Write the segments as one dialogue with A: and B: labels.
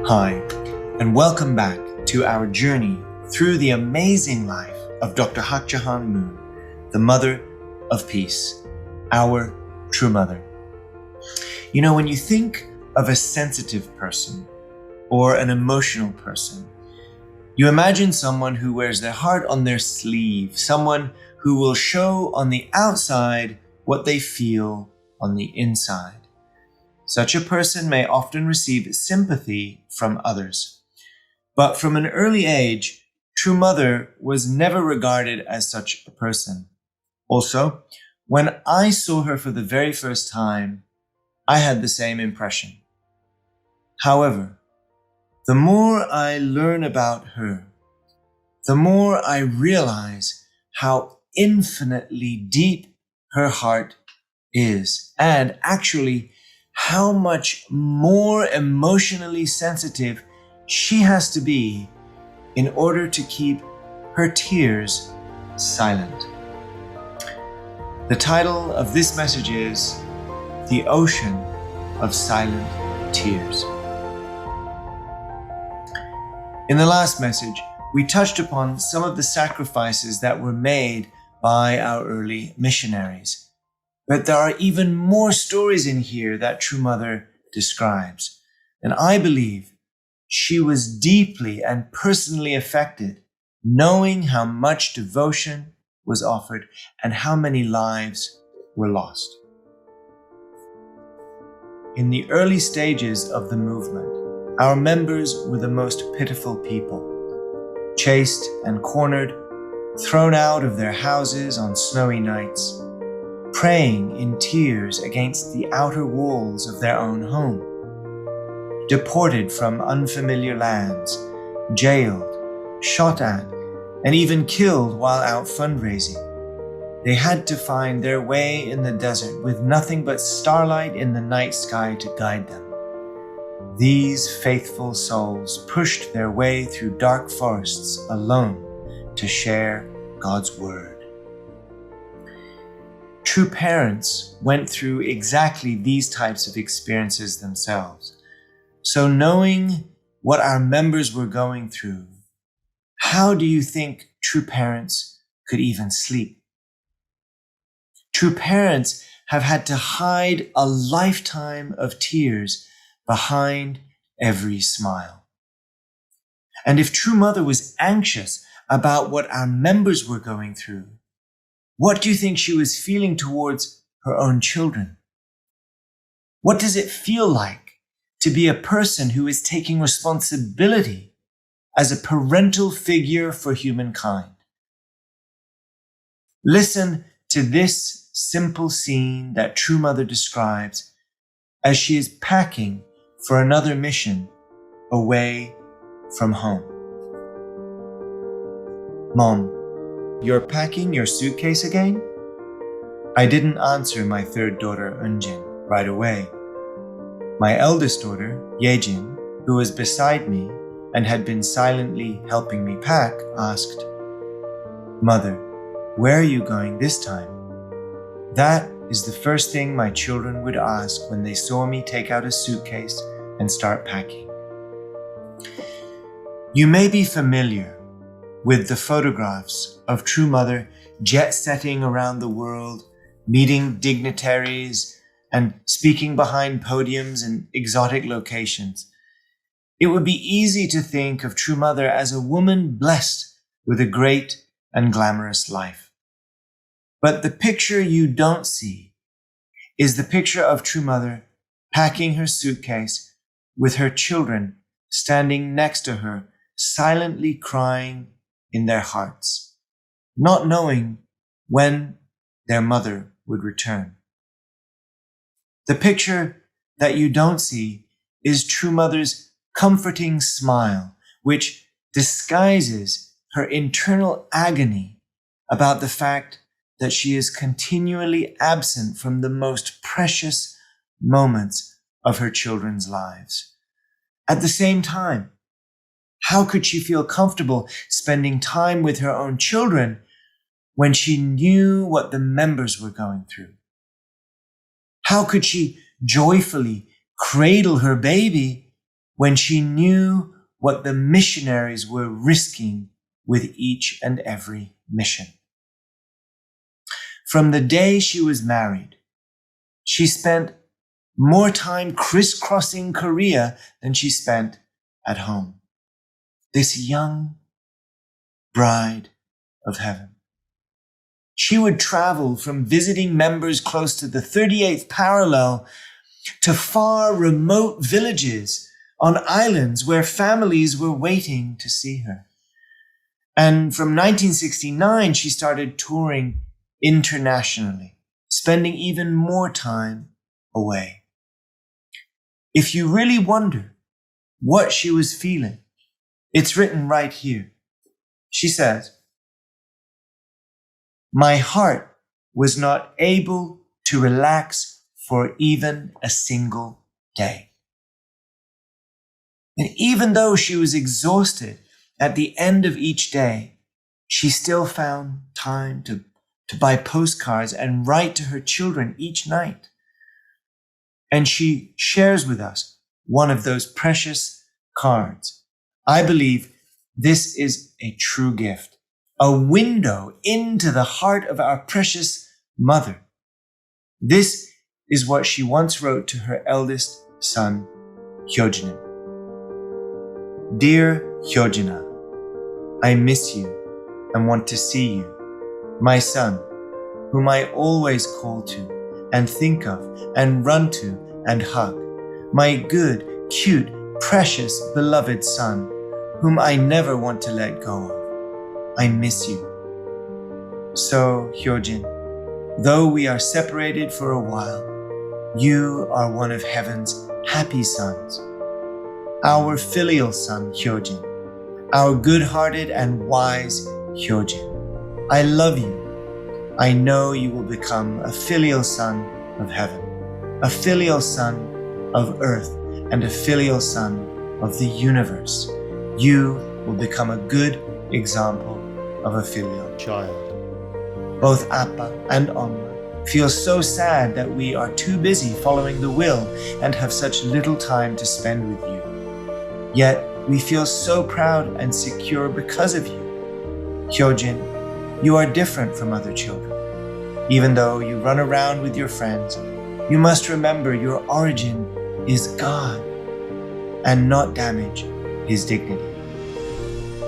A: Hi, and welcome back to our journey through the amazing life of Dr. Hak Ja Han Moon, the Mother of Peace, our true mother. You know, when you think of a sensitive person or an emotional person, you imagine someone who wears their heart on their sleeve, someone who will show on the outside what they feel on the inside. Such a person may often receive sympathy from others. But from an early age, True Mother was never regarded as such a person. Also, when I saw her for the very first time, I had the same impression. However, the more I learn about her, the more I realize how infinitely deep her heart is, and actually how much more emotionally sensitive she has to be in order to keep her tears silent. The title of this message is The Ocean of Silent Tears. In the last message, we touched upon some of the sacrifices that were made by our early missionaries. But there are even more stories in here that True Mother describes. And I believe she was deeply and personally affected, knowing how much devotion was offered and how many lives were lost. In the early stages of the movement, our members were the most pitiful people, chased and cornered, thrown out of their houses on snowy nights, praying in tears against the outer walls of their own home, deported from unfamiliar lands, jailed, shot at, and even killed while out fundraising. They had to find their way in the desert with nothing but starlight in the night sky to guide them. These faithful souls pushed their way through dark forests alone to share God's word. True parents went through exactly these types of experiences themselves. So knowing what our members were going through, how do you think true parents could even sleep? True parents have had to hide a lifetime of tears behind every smile. And if True Mother was anxious about what our members were going through, what do you think she was feeling towards her own children? What does it feel like to be a person who is taking responsibility as a parental figure for humankind? Listen to this simple scene that True Mother describes as she is packing for another mission away from home. Mom, you're packing your suitcase again? I didn't answer my third daughter, Eunjin, right away. My eldest daughter, Yejin, who was beside me and had been silently helping me pack, asked, Mother, where are you going this time? That is the first thing my children would ask when they saw me take out a suitcase and start packing. You may be familiar with the photographs of True Mother jet-setting around the world, meeting dignitaries, and speaking behind podiums in exotic locations. It would be easy to think of True Mother as a woman blessed with a great and glamorous life. But the picture you don't see is the picture of True Mother packing her suitcase with her children standing next to her, silently crying in their hearts, not knowing when their mother would return. The picture that you don't see is True Mother's comforting smile, which disguises her internal agony about the fact that she is continually absent from the most precious moments of her children's lives. At the same time, how could she feel comfortable spending time with her own children when she knew what the members were going through? How could she joyfully cradle her baby when she knew what the missionaries were risking with each and every mission. From the day she was married, she spent more time crisscrossing Korea than she spent at home. This young bride of heaven. She would travel from visiting members close to the 38th parallel to far remote villages on islands where families were waiting to see her. And from 1969, she started touring internationally, spending even more time away. If you really wonder what she was feeling, it's written right here. She says, "My heart was not able to relax for even a single day." And even though she was exhausted at the end of each day, she still found time to buy postcards and write to her children each night. And she shares with us one of those precious cards. I believe this is a true gift, a window into the heart of our precious mother. This is what she once wrote to her eldest son, Hyojin. "Dear Hyojin, I miss you and want to see you, my son, whom I always call to and think of and run to and hug, my good, cute, precious, beloved son, whom I never want to let go of. I miss you." So, Hyojin, though we are separated for a while, you are one of heaven's happy sons. Our filial son, Hyojin, our good-hearted and wise Hyojin. I love you. I know you will become a filial son of heaven, a filial son of earth, and a filial son of the universe. You will become a good example of a filial child. Both Appa and Amma feel so sad that we are too busy following the will and have such little time to spend with you. Yet we feel so proud and secure because of you. Hyojin, you are different from other children. Even though you run around with your friends, you must remember your origin is God and not damage His dignity.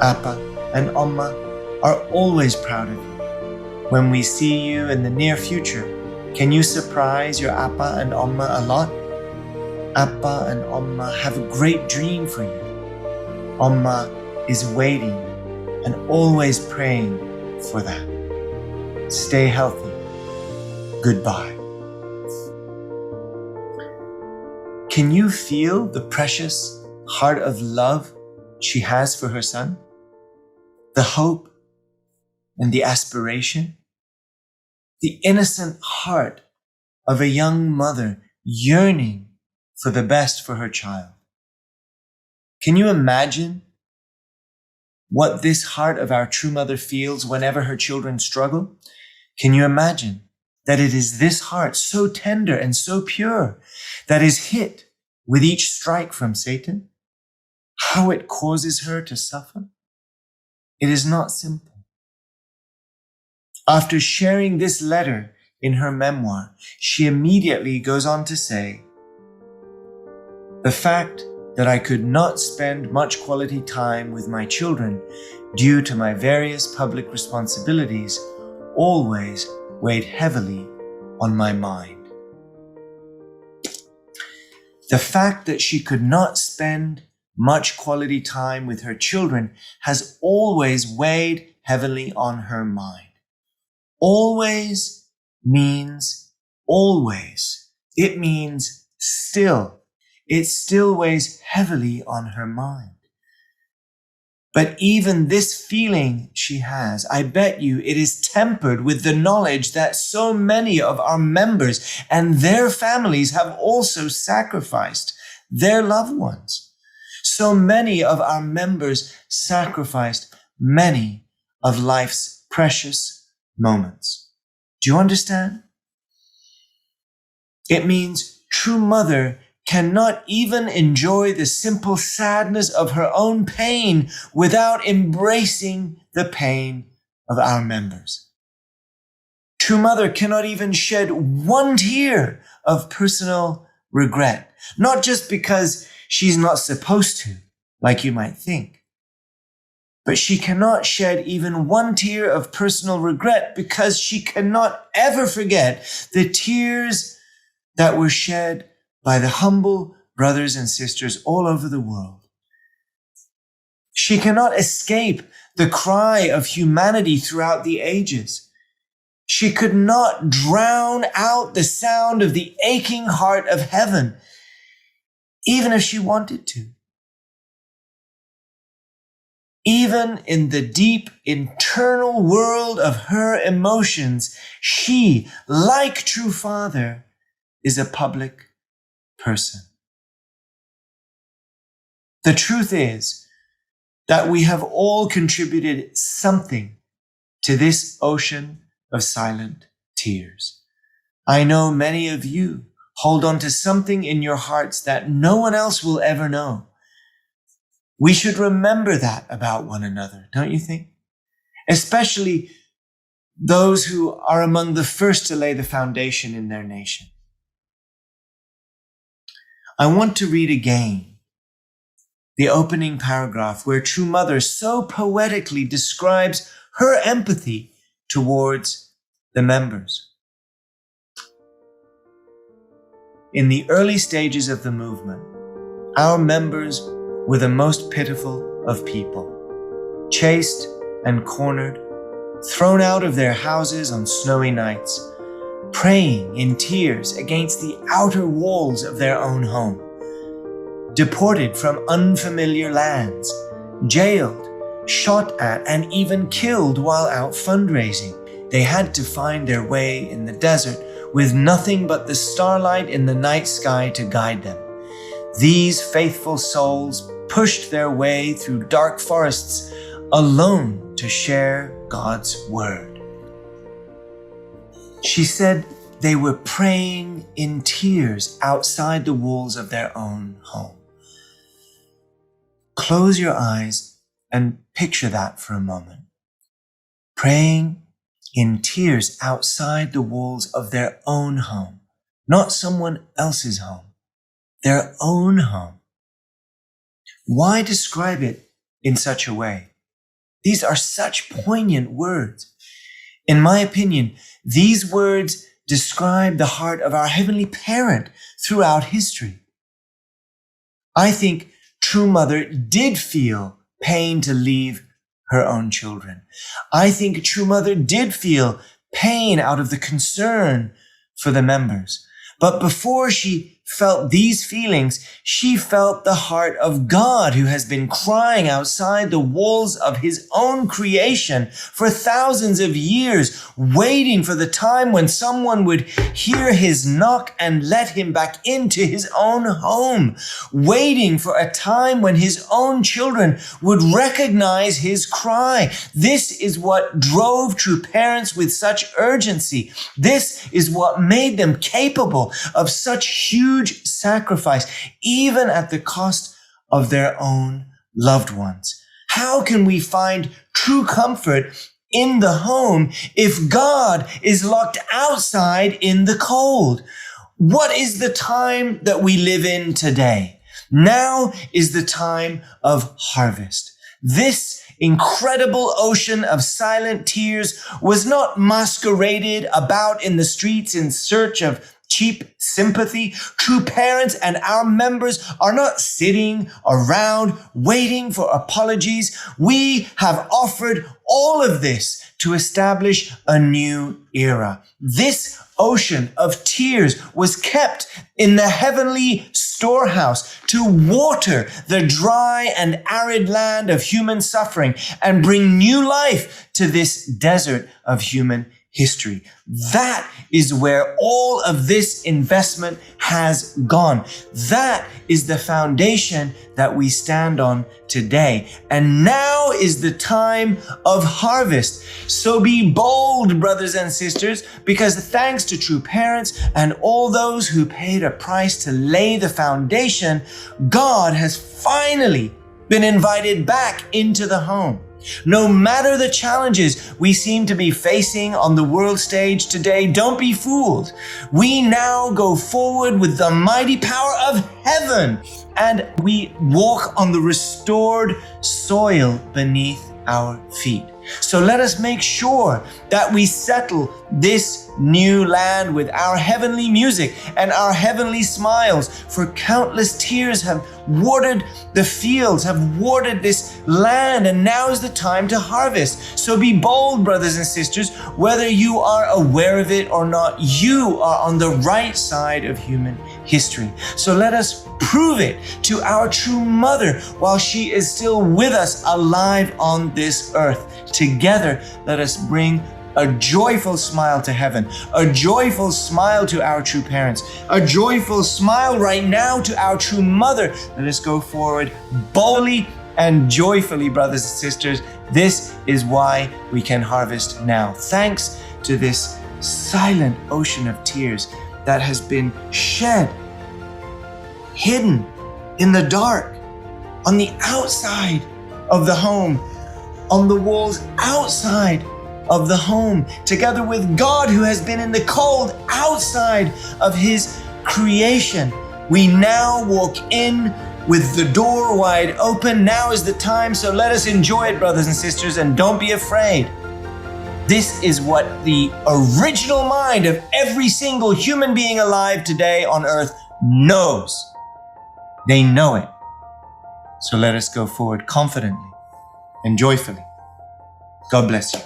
A: Appa and Amma are always proud of you. When we see you in the near future, can you surprise your Appa and Amma a lot? Appa and Amma have a great dream for you. Amma is waiting and always praying for that. Stay healthy. Goodbye. Can you feel the precious heart of love she has for her son? The hope and the aspiration? The innocent heart of a young mother yearning for the best for her child. Can you imagine what this heart of our true mother feels whenever her children struggle? Can you imagine that it is this heart so tender and so pure that is hit with each strike from Satan? How it causes her to suffer? It is not simple. After sharing this letter in her memoir, she immediately goes on to say, "The fact that I could not spend much quality time with my children due to my various public responsibilities always weighed heavily on my mind." The fact that she could not spend much quality time with her children has always weighed heavily on her mind. Always means always. It means still. It still weighs heavily on her mind. But even this feeling she has, I bet you it is tempered with the knowledge that so many of our members and their families have also sacrificed their loved ones. So many of our members sacrificed many of life's precious moments. Do you understand? It means true mother cannot even enjoy the simple sadness of her own pain without embracing the pain of our members. True mother cannot even shed one tear of personal regret, not just because she's not supposed to, like you might think, but she cannot shed even one tear of personal regret because she cannot ever forget the tears that were shed by the humble brothers and sisters all over the world. She cannot escape the cry of humanity throughout the ages. She could not drown out the sound of the aching heart of heaven, even if she wanted to. Even in the deep internal world of her emotions, she, like true father, is a public person. The truth is that we have all contributed something to this ocean of silent tears. I know many of you hold on to something in your hearts that no one else will ever know. We should remember that about one another, don't you think? Especially those who are among the first to lay the foundation in their nation. I want to read again the opening paragraph where True Mother so poetically describes her empathy towards the members. In the early stages of the movement, our members were the most pitiful of people, chased and cornered, thrown out of their houses on snowy nights, praying in tears against the outer walls of their own home, deported from unfamiliar lands, jailed, shot at, and even killed while out fundraising. They had to find their way in the desert with nothing but the starlight in the night sky to guide them. These faithful souls pushed their way through dark forests alone to share God's word. She said they were praying in tears outside the walls of their own home. Close your eyes and picture that for a moment. Praying in tears outside the walls of their own home, not someone else's home, their own home. Why describe it in such a way? These are such poignant words. In my opinion, these words describe the heart of our heavenly parent throughout history. I think True Mother did feel pain to leave her own children. I think True Mother did feel pain out of the concern for the members. But before she felt these feelings, she felt the heart of God, who has been crying outside the walls of his own creation for thousands of years, waiting for the time when someone would hear his knock and let him back into his own home, waiting for a time when his own children would recognize his cry. This is what drove true parents with such urgency. This is what made them capable of such huge sacrifice, even at the cost of their own loved ones. How can we find true comfort in the home if God is locked outside in the cold? What is the time that we live in today? Now is the time of harvest. This incredible ocean of silent tears was not masqueraded about in the streets in search of cheap sympathy. True parents and our members are not sitting around waiting for apologies. We have offered all of this to establish a new era. This ocean of tears was kept in the heavenly storehouse to water the dry and arid land of human suffering and bring new life to this desert of human history. That is where all of this investment has gone. That is the foundation that we stand on today. And now is the time of harvest. So be bold, brothers and sisters, because thanks to true parents and all those who paid a price to lay the foundation, God has finally been invited back into the home. No matter the challenges we seem to be facing on the world stage today, don't be fooled. We now go forward with the mighty power of heaven, and we walk on the restored soil beneath our feet. So let us make sure that we settle this new land with our heavenly music and our heavenly smiles, for countless tears have watered the fields, have watered this land, and now is the time to harvest. So be bold, brothers and sisters, whether you are aware of it or not, you are on the right side of human history. So let us prove it to our true mother while she is still with us, alive on this earth. Together, let us bring a joyful smile to heaven, a joyful smile to our true parents, a joyful smile right now to our true mother. Let us go forward boldly and joyfully, brothers and sisters. This is why we can harvest now. Thanks to this silent ocean of tears that has been shed, hidden in the dark, on the outside of the home, on the walls outside of the home, together with God who has been in the cold outside of his creation. We now walk in with the door wide open. Now is the time, so let us enjoy it, brothers and sisters, and don't be afraid. This is what the original mind of every single human being alive today on earth knows. They know it. So let us go forward confidently and joyfully. God bless you.